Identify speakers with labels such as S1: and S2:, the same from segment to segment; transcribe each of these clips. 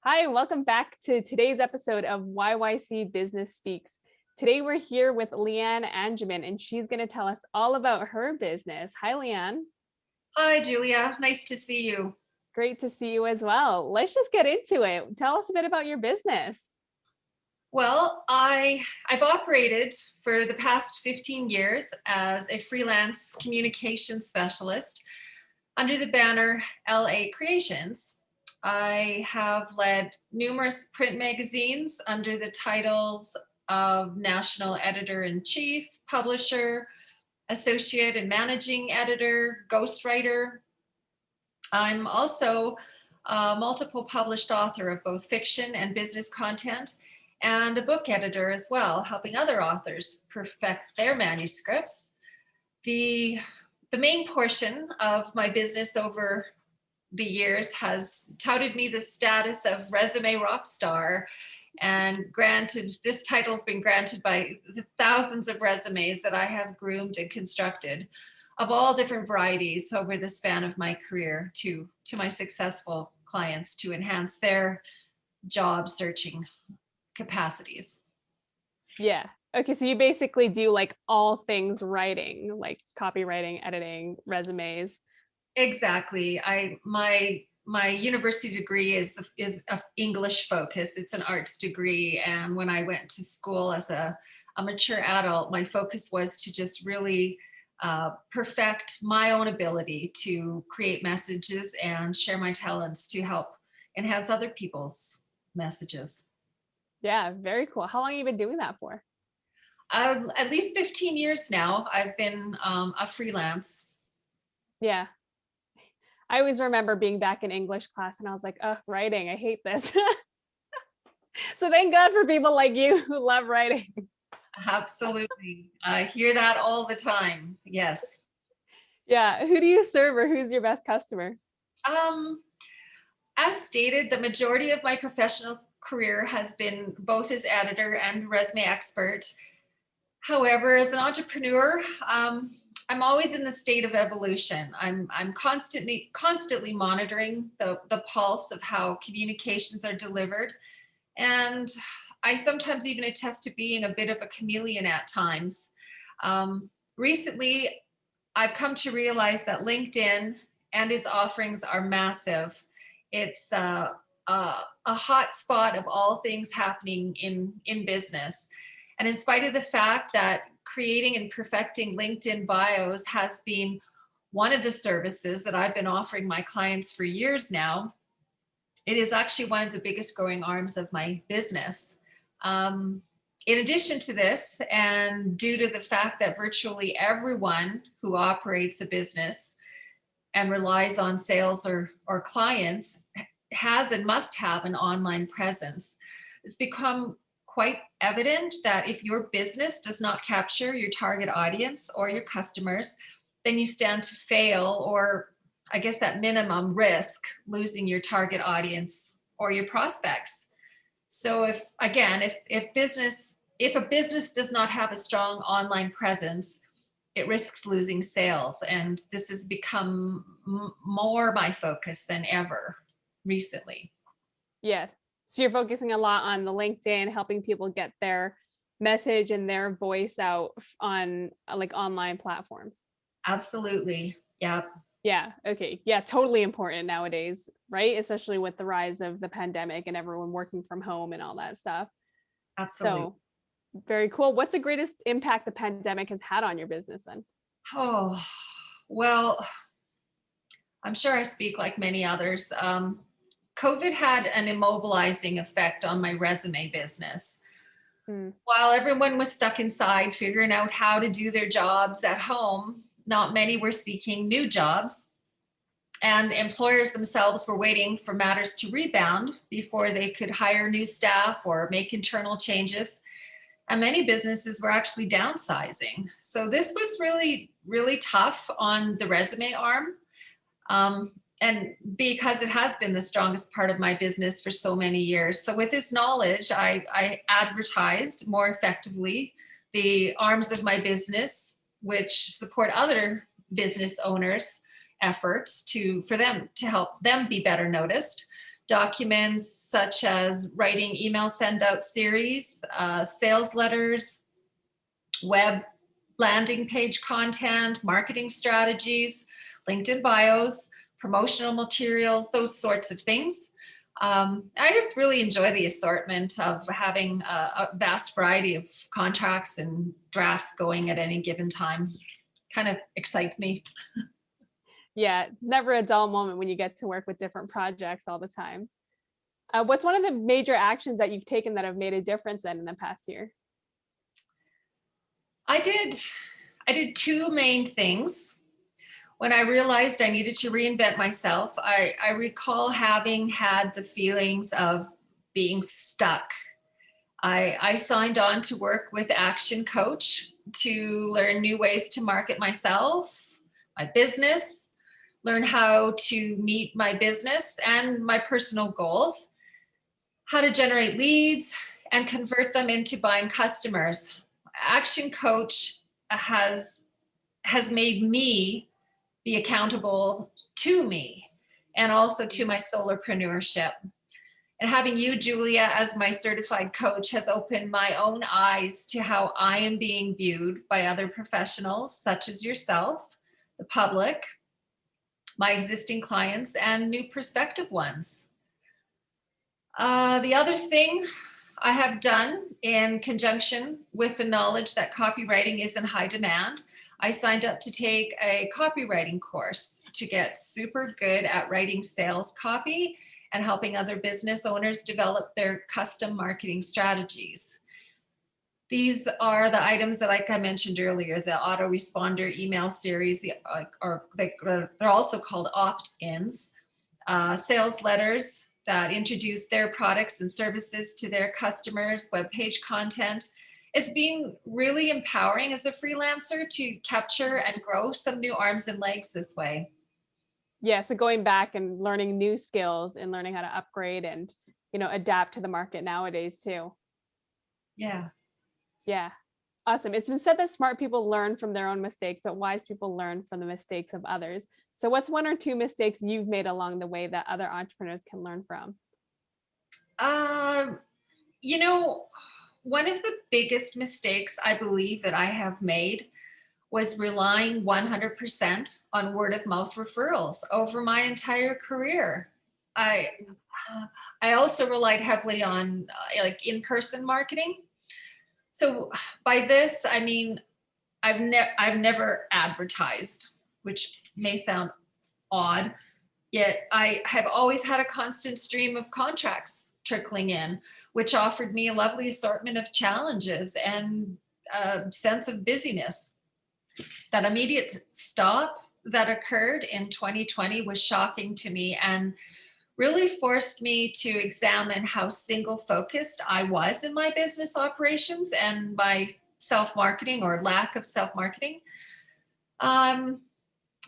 S1: Hi, and welcome back to today's episode of YYC Business Speaks. Today we're here with Liane Angerman, and she's going to tell us all about her business. Hi, Liane.
S2: Hi, Julia. Nice to see you.
S1: Great to see you as well. Let's just get into it. Tell us a bit about your business.
S2: Well, I've operated for the past 15 years as a freelance communication specialist under the banner LA Creations. I have led numerous print magazines under the titles of National Editor-in-Chief, Publisher, Associate and Managing Editor, Ghostwriter. I'm also a multiple published author of both fiction and business content, and a book editor as well, helping other authors perfect their manuscripts. The, the main portion of my business over the years has touted me the status of resume rock star, and granted, this title's been granted by the thousands of resumes that I have groomed and constructed of all different varieties over the span of my career to my successful clients to enhance their job searching capacities.
S1: Yeah. Okay, so you basically do like all things writing, like copywriting, editing, resumes.
S2: Exactly. My university degree is a English focus. It's an arts degree, and when I went to school as a mature adult, my focus was to just really perfect my own ability to create messages and share my talents to help enhance other people's messages.
S1: Yeah, very cool. How long have you been doing that for?
S2: At least 15 years now, I've been a freelance.
S1: Yeah. I always remember being back in English class and I was like, oh, writing, I hate this. So thank God for people like you who love writing.
S2: Absolutely. I hear that all the time. Yes.
S1: Yeah. Who do you serve or who's your best customer?
S2: Um, as stated, the majority of my professional career has been both as editor and resume expert. However, as an entrepreneur, I'm always in the state of evolution. I'm constantly monitoring the pulse of how communications are delivered. And I sometimes even attest to being a bit of a chameleon at times. Recently, I've come to realize that LinkedIn and its offerings are massive. It's a hot spot of all things happening in business. And in spite of the fact that creating and perfecting LinkedIn bios has been one of the services that I've been offering my clients for years now, it is actually one of the biggest growing arms of my business. In addition to this, and due to the fact that virtually everyone who operates a business and relies on sales or clients has and must have an online presence, it's become quite evident that if your business does not capture your target audience or your customers, then you stand to fail, or I guess at minimum risk losing your target audience or your prospects. So if again, if a business does not have a strong online presence, it risks losing sales. And this has become more my focus than ever recently.
S1: Yeah. So you're focusing a lot on the LinkedIn, helping people get their message and their voice out on like online platforms.
S2: Absolutely. Yeah,
S1: Yeah. Okay. Yeah. Totally important nowadays, right? Especially with the rise of the pandemic and everyone working from home and all that stuff.
S2: absolutely.
S1: So very cool. What's the greatest impact the pandemic has had on your business then?
S2: Oh, well, I'm sure I speak like many others. COVID had an immobilizing effect on my resume business.
S1: Mm,
S2: While everyone was stuck inside figuring out how to do their jobs at home, not many were seeking new jobs, and employers themselves were waiting for matters to rebound before they could hire new staff or make internal changes. And many businesses were actually downsizing. So this was really, really tough on the resume arm. Um, and because it has been the strongest part of my business for so many years. So with this knowledge, I advertised more effectively the arms of my business, which support other business owners' efforts for them to help them be better noticed. documents such as writing email send out series, sales letters, web landing page content, marketing strategies, LinkedIn bios, promotional materials, those sorts of things. I just really enjoy the assortment of having a vast variety of contracts and drafts going at any given time. Kind of excites me.
S1: Yeah, it's never a dull moment when you get to work with different projects all the time. What's one of the major actions that you've taken that have made a difference then in the past year?
S2: I did two main things. When I realized I needed to reinvent myself, I recall having had the feelings of being stuck. I signed on to work with Action Coach to learn new ways to market myself, my business, learn how to meet my business and my personal goals, how to generate leads and convert them into buying customers. Action Coach has made me be accountable to me and also to my solopreneurship. And having you, Julia, as my certified coach has opened my own eyes to how I am being viewed by other professionals, such as yourself, the public, my existing clients, and new prospective ones. The other thing I have done in conjunction with the knowledge that copywriting is in high demand, I signed up to take a copywriting course to get super good at writing sales copy and helping other business owners develop their custom marketing strategies. These are the items that, like I mentioned earlier, the autoresponder email series, they're also called opt-ins, sales letters that introduce their products and services to their customers, webpage content. It's been really empowering as a freelancer to capture and grow some new arms and legs this way.
S1: Yeah, so going back and learning new skills and learning how to upgrade and, adapt to the market nowadays too.
S2: Yeah.
S1: Yeah. Awesome. It's been said that smart people learn from their own mistakes, but wise people learn from the mistakes of others. So what's one or two mistakes you've made along the way that other entrepreneurs can learn from?
S2: You know, one of the biggest mistakes I believe that I have made was relying 100% on word of mouth referrals over my entire career. I I also relied heavily on like in-person marketing. So by this, I mean I've never advertised, which may sound odd, yet I have always had a constant stream of contracts trickling in, which offered me a lovely assortment of challenges and a sense of busyness. That immediate stop that occurred in 2020 was shocking to me and really forced me to examine how single focused I was in my business operations and my self-marketing or lack of self-marketing.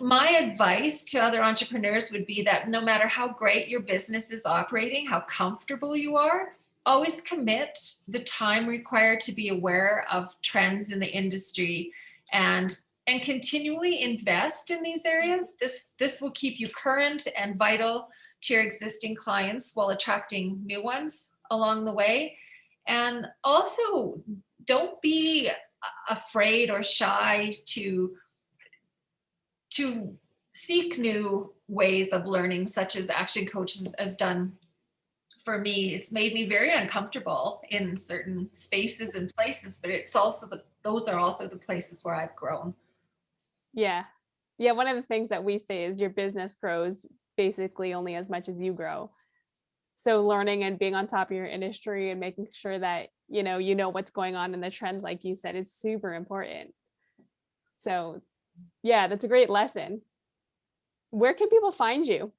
S2: My advice to other entrepreneurs would be that no matter how great your business is operating, how comfortable you are, always commit the time required to be aware of trends in the industry and continually invest in these areas. This will keep you current and vital to your existing clients while attracting new ones along the way. And also, don't be afraid or shy to seek new ways of learning, such as Action Coach has done for me. It's made me very uncomfortable in certain spaces and places, but it's also those are also the places where I've grown.
S1: Yeah. Yeah. One of the things that we say is your business grows basically only as much as you grow. So learning and being on top of your industry and making sure that, you know what's going on in the trends, like you said, is super important. So yeah, that's a great lesson. Where can people find you?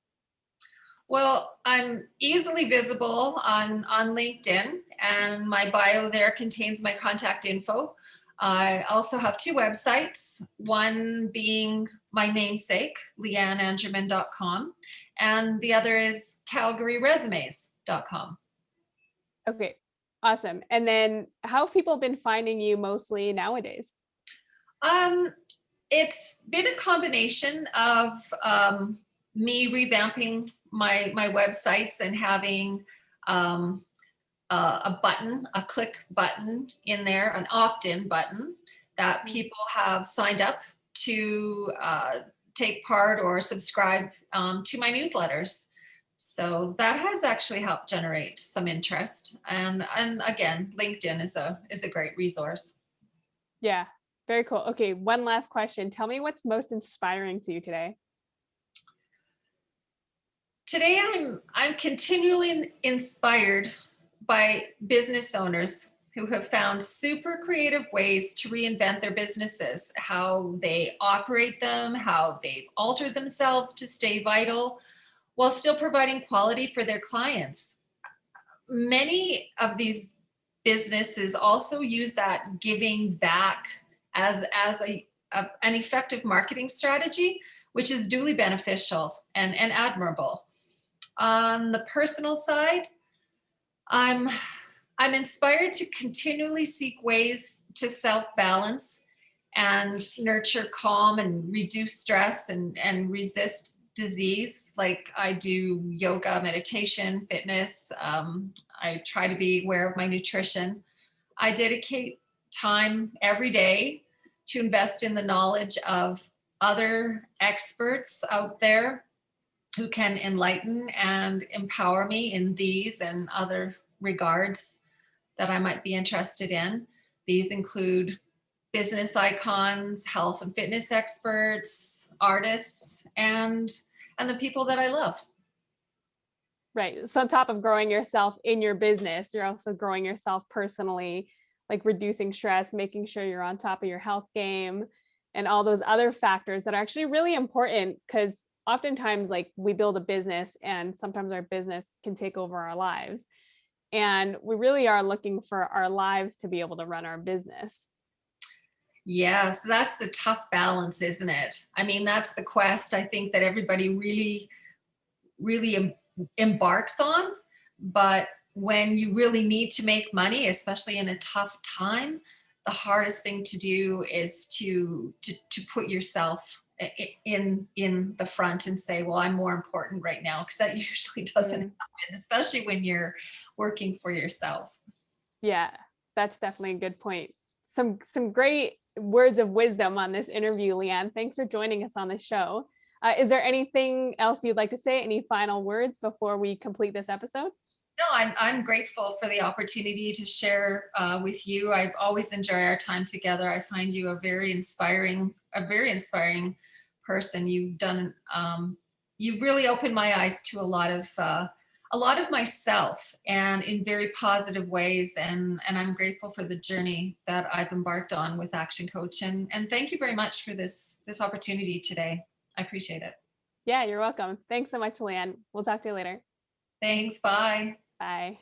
S2: Well, I'm easily visible on LinkedIn, and my bio there contains my contact info. I also have two websites, one being my namesake, lianeangerman.com, and the other is calgaryresumes.com.
S1: Okay, awesome. And then how have people been finding you mostly nowadays?
S2: Um, it's been a combination of me revamping my websites and having a button, a click button in there, an opt-in button that
S1: Mm.
S2: people have signed up to take part or subscribe to my newsletters. So that has actually helped generate some interest. And again, LinkedIn is a great resource.
S1: Yeah, very cool. Okay, one last question. Tell me what's most inspiring to you today?
S2: Today I'm continually inspired by business owners who have found super creative ways to reinvent their businesses, how they operate them, how they've altered themselves to stay vital while still providing quality for their clients. Many of these businesses also use that giving back as an effective marketing strategy, which is duly beneficial and admirable. On the personal side, I'm I'm inspired to continually seek ways to self-balance and nurture calm and reduce stress and resist disease. Like I do yoga, meditation, fitness. I try to be aware of my nutrition. I dedicate time every day to invest in the knowledge of other experts out there who can enlighten and empower me in these and other regards that I might be interested in. These include business icons, health and fitness experts, artists, and the people that I love.
S1: Right. So on top of growing yourself in your business, you're also growing yourself personally, like reducing stress, making sure you're on top of your health game, and all those other factors that are actually really important because oftentimes like we build a business and sometimes our business can take over our lives. And we really are looking for our lives to be able to run our business.
S2: Yes, that's the tough balance, isn't it? I mean, that's the quest I think that everybody really embarks on. But when you really need to make money, especially in a tough time, the hardest thing to do is to put yourself in the front and say, well, I'm more important right now, because that usually doesn't
S1: Mm.
S2: happen, especially when you're working for yourself.
S1: Yeah, that's definitely a good point. Some great words of wisdom on this interview, Liane. Thanks for joining us on the show. Is there anything else you'd like to say? Any final words before we complete this episode?
S2: No, I'm grateful for the opportunity to share with you. I always enjoy our time together. I find you a very inspiring person. You've really opened my eyes to a lot of myself, and in very positive ways. And I'm grateful for the journey that I've embarked on with Action Coach. And thank you very much for this opportunity today. I appreciate it.
S1: Yeah, you're welcome. Thanks so much, Liane. We'll talk to you later.
S2: Thanks. Bye.
S1: Bye.